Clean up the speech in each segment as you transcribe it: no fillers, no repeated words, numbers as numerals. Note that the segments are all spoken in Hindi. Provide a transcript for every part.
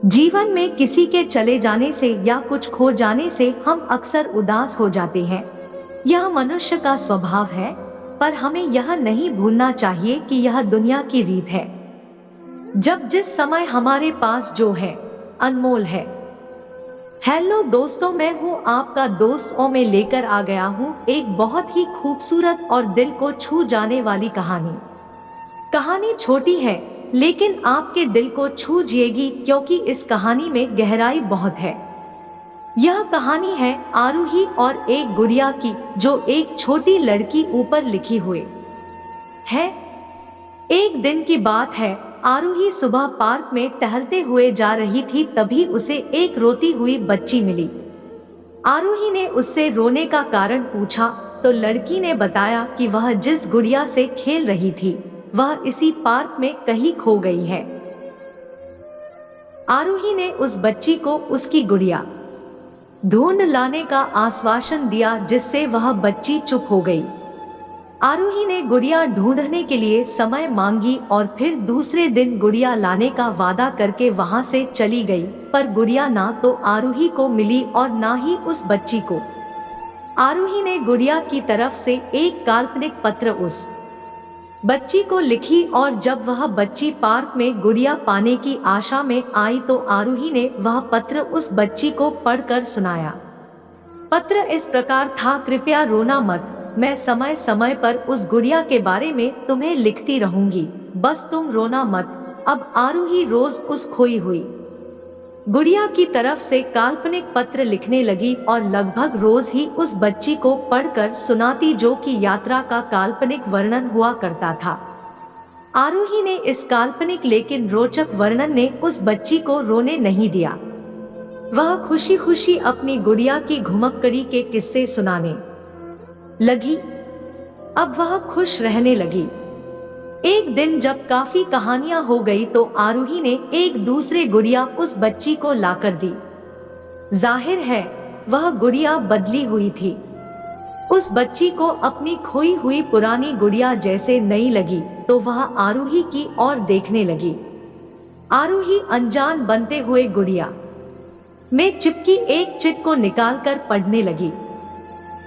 जीवन में किसी के चले जाने से या कुछ खो जाने से हम अक्सर उदास हो जाते हैं। यह मनुष्य का स्वभाव है, पर हमें यह नहीं भूलना चाहिए कि यह दुनिया की रीत है। जब जिस समय हमारे पास जो है अनमोल है। हेलो दोस्तों, मैं हूँ आपका दोस्त और मैं लेकर आ गया हूँ एक बहुत ही खूबसूरत और दिल को छू जाने वाली कहानी। कहानी छोटी है लेकिन आपके दिल को छू जाएगी, क्योंकि इस कहानी में गहराई बहुत है। यह कहानी है आरूही और एक गुड़िया की, जो एक छोटी लड़की ऊपर लिखी हुई है। एक दिन की बात है, आरूही सुबह पार्क में टहलते हुए जा रही थी, तभी उसे एक रोती हुई बच्ची मिली। आरूही ने उससे रोने का कारण पूछा तो लड़की ने बताया कि वह जिस गुड़िया से खेल रही थी वह इसी पार्क में कहीं खो गई है। आरूही ने उस बच्ची को उसकी गुड़िया ढूंढ लाने का आश्वासन दिया, जिससे वह बच्ची चुप हो गई। आरूही ने गुड़िया ढूंढने के लिए समय मांगी और फिर दूसरे दिन गुड़िया लाने का वादा करके वहां से चली गई, पर गुड़िया ना तो आरूही को मिली और ना ही उस बच्ची को। आरूही ने गुड़िया की तरफ से एक काल्पनिक पत्र उस बच्ची को लिखी और जब वह बच्ची पार्क में गुड़िया पाने की आशा में आई तो आरूही ने वह पत्र उस बच्ची को पढ़कर सुनाया। पत्र इस प्रकार था, कृपया रोना मत, मैं समय समय पर उस गुड़िया के बारे में तुम्हें लिखती रहूंगी, बस तुम रोना मत। अब आरूही रोज उस खोई हुई गुड़िया की तरफ से काल्पनिक पत्र लिखने लगी और लगभग रोज ही उस बच्ची को पढ़कर सुनाती, जो कि यात्रा का काल्पनिक वर्णन हुआ करता था। आरूही ने इस काल्पनिक लेकिन रोचक वर्णन ने उस बच्ची को रोने नहीं दिया। वह खुशी खुशी अपनी गुड़िया की घुमक्कड़ी के किस्से सुनाने लगी। अब वह खुश रहने लगी। एक दिन जब काफी कहानियां हो गई तो आरूही ने एक दूसरे गुड़िया उस बच्ची को लाकर दी। जाहिर है वह गुड़िया बदली हुई थी। उस बच्ची को अपनी खोई हुई पुरानी गुड़िया जैसे नई लगी तो वह आरूही की ओर देखने लगी। आरूही अनजान बनते हुए गुड़िया में चिपकी एक चिट को निकालकर पढ़ने लगी।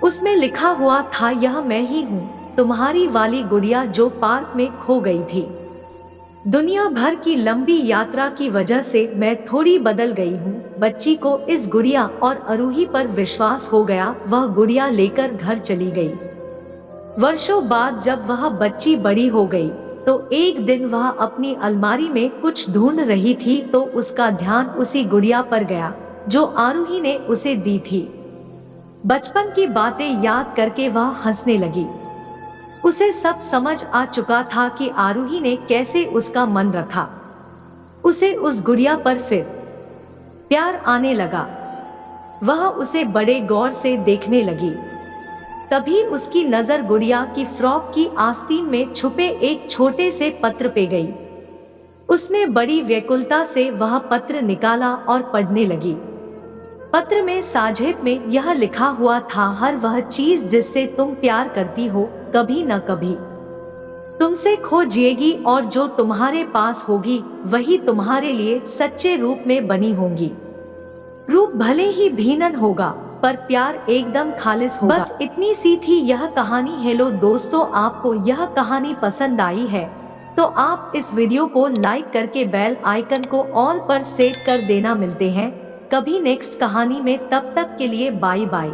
उसमें लिखा हुआ था, यह मैं ही हूँ, तुम्हारी वाली गुड़िया जो पार्क में खो गई थी। दुनिया भर की लंबी यात्रा की वजह से मैं थोड़ी बदल गई हूँ। बच्ची को इस गुड़िया और आरूही पर विश्वास हो गया। वह गुड़िया लेकर घर चली गई। वर्षों बाद जब वह बच्ची बड़ी हो गई तो एक दिन वह अपनी अलमारी में कुछ ढूंढ रही थी तो उसका ध्यान उसी गुड़िया पर गया जो आरूही ने उसे दी थी। बचपन की बातें याद करके वह हंसने लगी। उसे सब समझ आ चुका था कि आरूही ने कैसे उसका मन रखा। उसे उस गुड़िया पर फिर प्यार आने लगा। वह उसे बड़े गौर से देखने लगी। तभी उसकी नजर गुड़िया की फ्रॉक की आस्तीन में छुपे एक छोटे से पत्र पे गई। उसने बड़ी व्याकुलता से वह पत्र निकाला और पढ़ने लगी। पत्र में साझेप में यह लिखा हुआ था, हर वह चीज जिससे तुम प्यार करती हो कभी न कभी तुमसे खो जाएगी और जो तुम्हारे पास होगी वही तुम्हारे लिए सच्चे रूप में बनी होंगी। रूप भले ही भिन्न होगा पर प्यार एकदम खालिस होगा। बस इतनी सी थी यह कहानी। हेलो दोस्तों, आपको यह कहानी पसंद आई है तो आप इस वीडियो को लाइक करके बेल आइकन को ऑल पर सेट कर देना। मिलते हैं कभी नेक्स्ट कहानी में, तब तक के लिए बाय बाय।